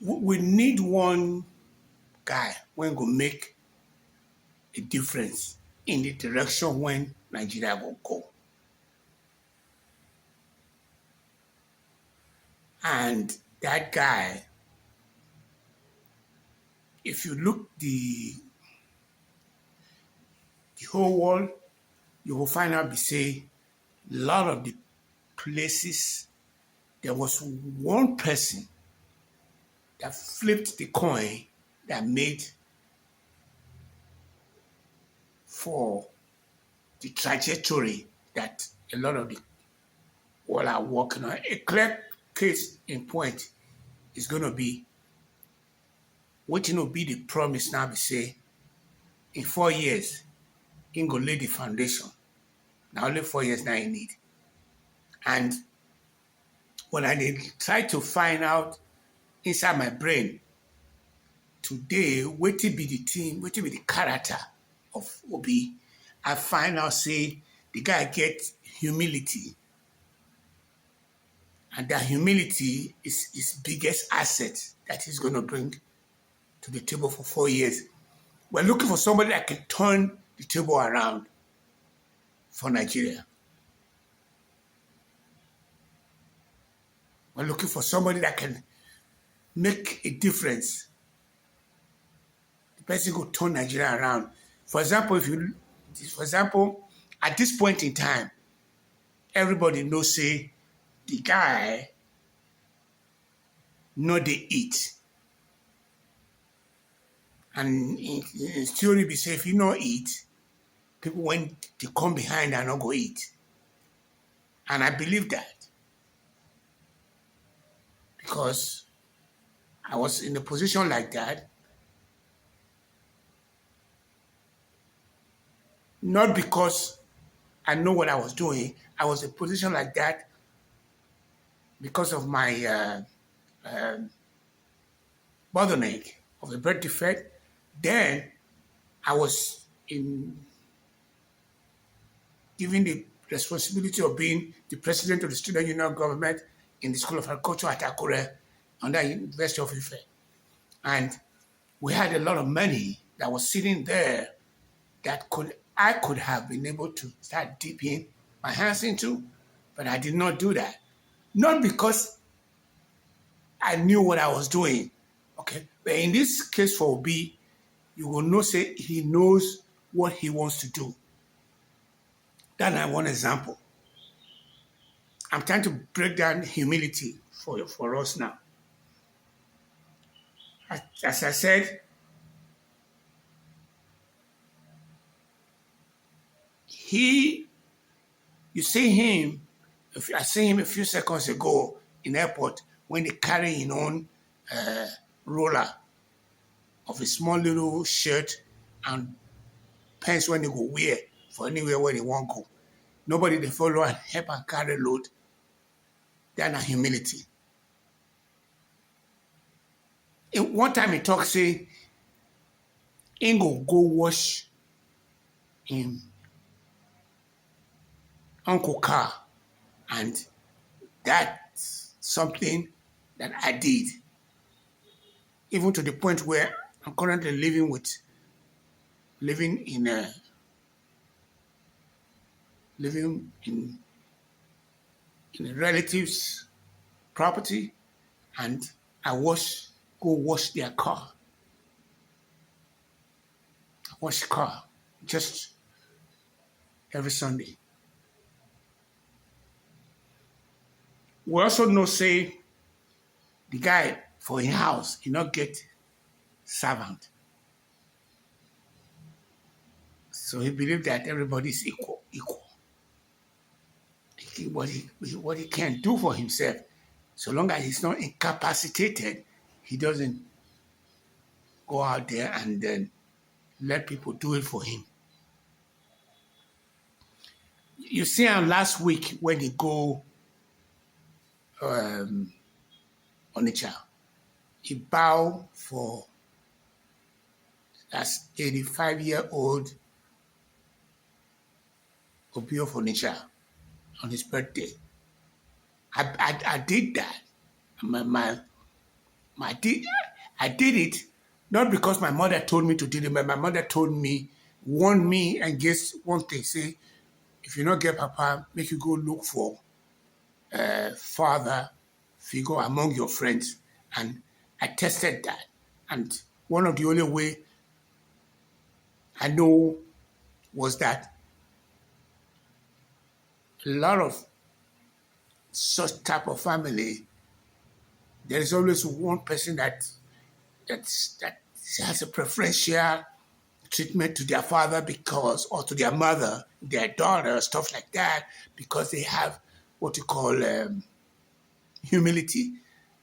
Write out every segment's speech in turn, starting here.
We need one guy when go make a difference in the direction when Nigeria will go. And that guy, if you look the whole world, you will find out, say, a lot of the places, there was one person that flipped the coin that made for the trajectory that a lot of the world are working on. A clear case in point is going to be what will be the promise now be say in 4 years, in go lay the foundation. Now only 4 years now you need. And when I did try to find out inside my brain today, what will be the team, what will be the character of Obi, I find out say the guy gets humility. And that humility is his biggest asset that he's going to bring to the table for 4 years. We're looking for somebody that can turn the table around for Nigeria. We're looking for somebody that can make a difference. The person who turn Nigeria around. For example, at this point in time, everybody knows say the guy no they eat. And in theory be say if you no eat, people when they come behind and not go eat. And I believe that because I was in a position like that, not because I know what I was doing. I was in a position like that because of my bottleneck of the birth defect. Then I was in given the responsibility of being the president of the student union government in the School of Agriculture at Akure under University of Ife. And we had a lot of money that was sitting there that I could have been able to start dipping my hands into, but I did not do that. Not because I knew what I was doing, okay? But in this case for Obi, you will know say he knows what he wants to do. That's one example. I'm trying to break down humility for us now. As I said, you see him, I see him a few seconds ago in airport when he carry his own roller of a small little shirt and pants when he go wear for anywhere where he want go. Nobody they follow and help and carry load. That's not humility. One time he talk say, he go wash him uncle car, and that's something that I did. Even to the point where I'm currently living in a relative's property, and I go wash their car. I wash the car just every Sunday. We also know say the guy for his house, he not get servant. So he believed that everybody is equal. What he can do for himself, so long as he's not incapacitated, he doesn't go out there and then let people do it for him. You see him last week when he go Onitsha, he bow for that 85-year-old Obi of Onitsha on his birthday. I did that. I did it not because my mother told me to do it, but my mother told me, warned me against one thing. Say, if you not get papa, make you go look for a father figure among your friends. And I tested that. And one of the only way I know was that a lot of such type of family, there is always one person that has a preferential treatment to their father because, or to their mother, their daughter, stuff like that, because they have what you call humility.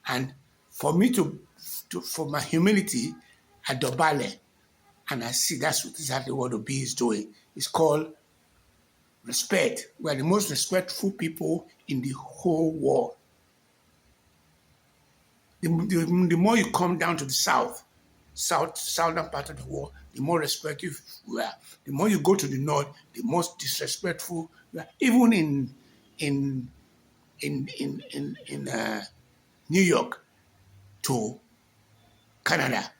And for me for my humility, I dobale, and I see that's exactly what Obi is doing. It's called respect. We are the most respectful people in the whole world. The more you come down to the southern part of the world, the more respectful we are. The more you go to the north, the most disrespectful we are. Even in New York to Canada,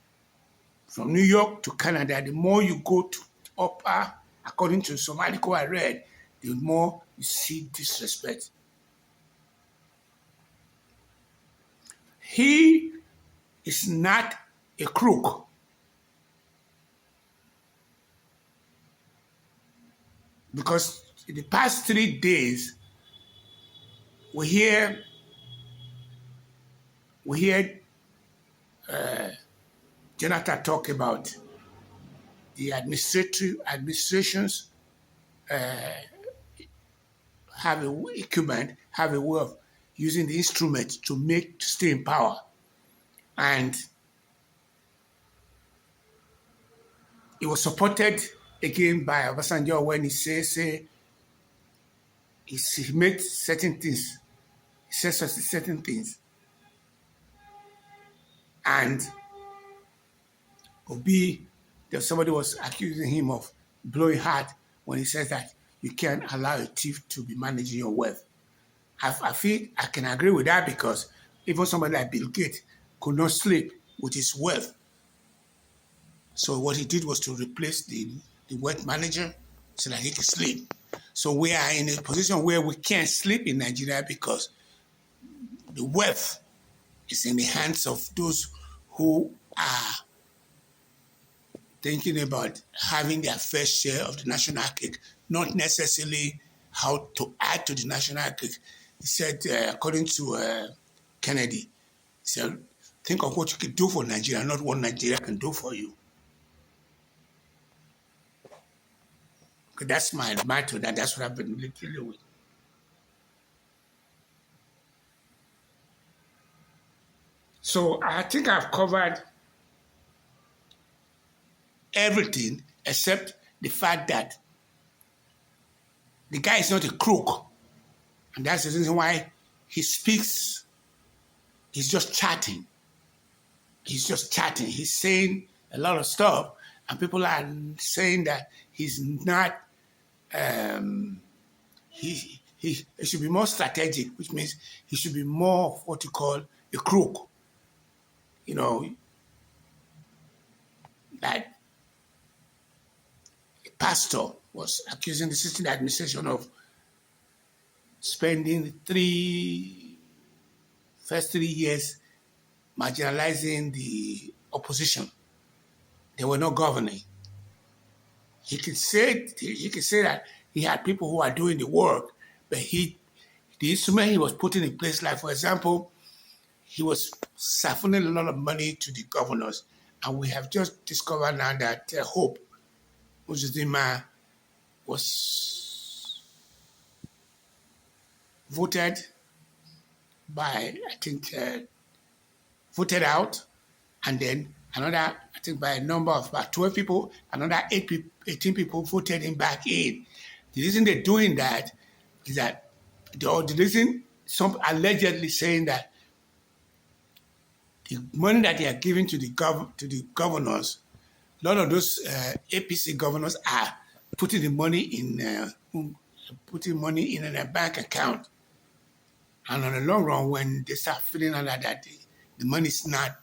from New York to Canada, the more you go to upper, according to some article I read, the more you see disrespect. He is not a crook. Because in the past 3 days, we hear Jonathan talk about the administrations have a equipment, have a way of using the instrument to stay in power. And it was supported again by Obasanjo when he says he made certain things. He says certain things. And Obi, somebody was accusing him of blowing hard when he says that you can't allow a thief to be managing your wealth. I feel I can agree with that because even somebody like Bill Gates could not sleep with his wealth. So what he did was to replace the wealth manager so that he could sleep. So we are in a position where we can't sleep in Nigeria because the wealth is in the hands of those who are thinking about having their fair share of the national cake, not necessarily how to add to the national cake. He said, according to Kennedy, he said, think of what you can do for Nigeria, not what Nigeria can do for you. Okay, that's my motto, that's what I've been dealing with. So I think I've covered everything except the fact that the guy is not a crook. And that's the reason why he speaks, he's just chatting. He's just chatting. He's saying a lot of stuff, and people are saying that he's not, he should be more strategic, which means he should be more of what you call a crook. You know, that a pastor was accusing the sitting administration of spending first 3 years marginalizing the opposition. They were not governing. He could say that he had people who are doing the work, but the instrument he was putting in place, like for example, he was siphoning a lot of money to the governors, and we have just discovered now that Hope Uzodinma was voted by, I think, voted out, and then another, I think by a number of about 12 people, another 18 people voted him back in. The reason they're doing that is that the reason some allegedly saying that the money that they are giving to the governors, a lot of those APC governors are putting the money in a bank account. And on the long run, when they start feeling under that, the money is not,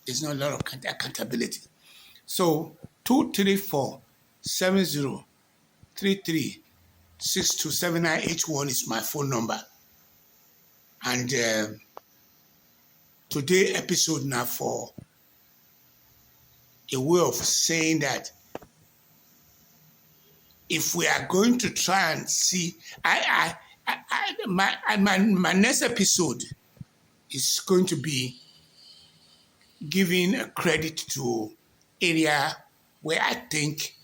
there's not a lot of accountability. So 234-7033-6279H1 is my phone number. And today episode now for a way of saying that if we are going to try and see, my next episode is going to be giving a credit to area where I think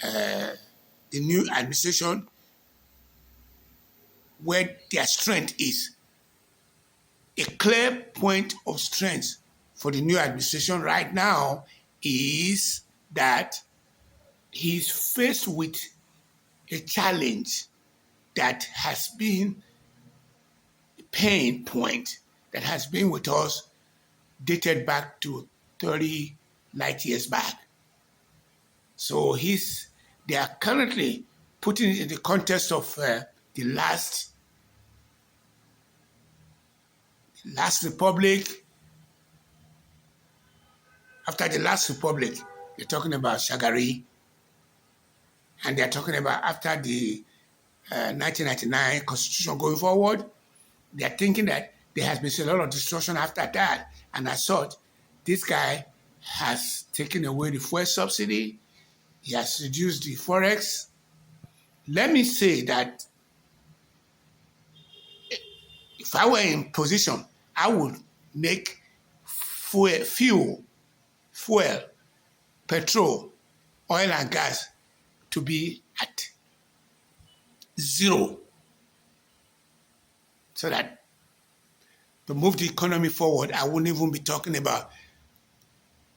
the new administration, where their strength is. A clear point of strength for the new administration right now is that he's faced with a challenge that has been a pain point that has been with us dated back to 30 light years back. So they are currently putting it in the context of the last republic. After the last republic, they're talking about Shagari, and they're talking about after the 1999 constitution going forward. They're thinking that there has been a lot of destruction after that. And I thought, this guy has taken away the fuel subsidy. He has reduced the forex. Let me say that if I were in position, I would make fuel, petrol, oil and gas to be at zero, so that to move the economy forward, I wouldn't even be talking about,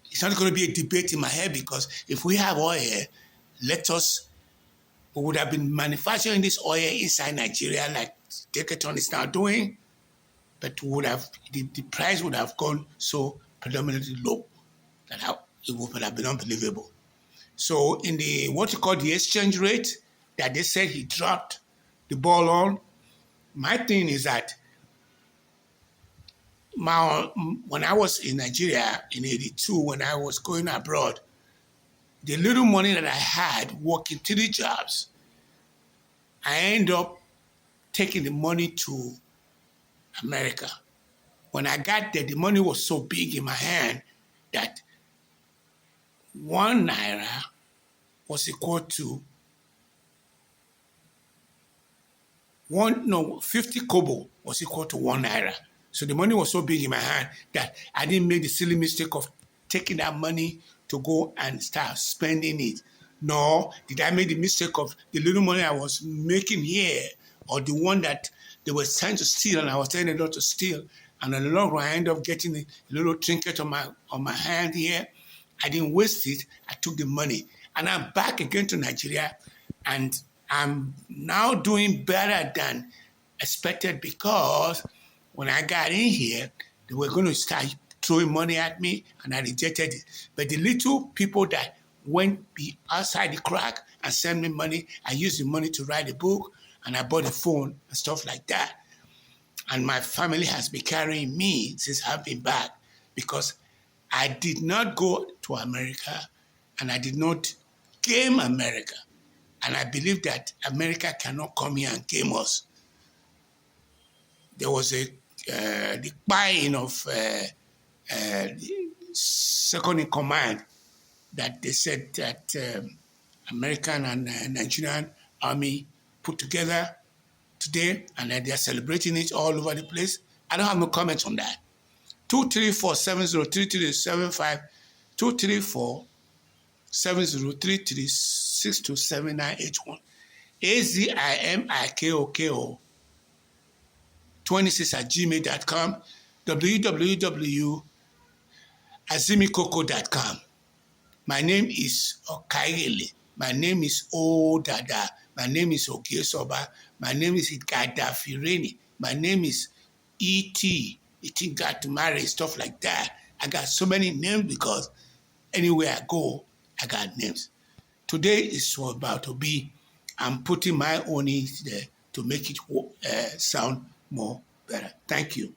it's not going to be a debate in my head, because if we have oil, we would have been manufacturing this oil inside Nigeria like Decathlon is now doing, but the price would have gone so predominantly low that it would have been unbelievable. So in what you call the exchange rate that they said he dropped the ball on, my thing is that when I was in Nigeria in 82, when I was going abroad, the little money that I had working 3 jobs, I ended up taking the money to America. When I got there, the money was so big in my hand that 1 naira was equal to 50 kobo was equal to 1 naira. So the money was so big in my hand that I didn't make the silly mistake of taking that money to go and start spending it. Nor did I make the mistake of the little money I was making here, or the one that they were trying to steal and I was telling them not to steal. And in the long run, I ended up getting a little trinket on my hand here. I didn't waste it. I took the money. And I'm back again to Nigeria, and I'm now doing better than expected, because when I got in here, they were going to start throwing money at me, and I rejected it. But the little people that went outside the crack and sent me money, I used the money to write a book, and I bought a phone and stuff like that. And my family has been carrying me since I've been back, because I did not go to America, and I did not game America. And I believe that America cannot come here and game us. There was the buying of second in command that they said that American and Nigerian army put together today, and they are celebrating it all over the place. I don't have no comments on that. 234-703375, 234-7033-6279H1, AZIMIKOKO26@gmail.com, www.azimikoko.com. My name is Okaile. My name is Odada. My name is Ogesoba. My name is Gadafireni. My name is E.T. It got to marry, stuff like that. I got so many names because anywhere I go, I got names. Today is about to be, I'm putting my own in there to make it sound more better. Thank you.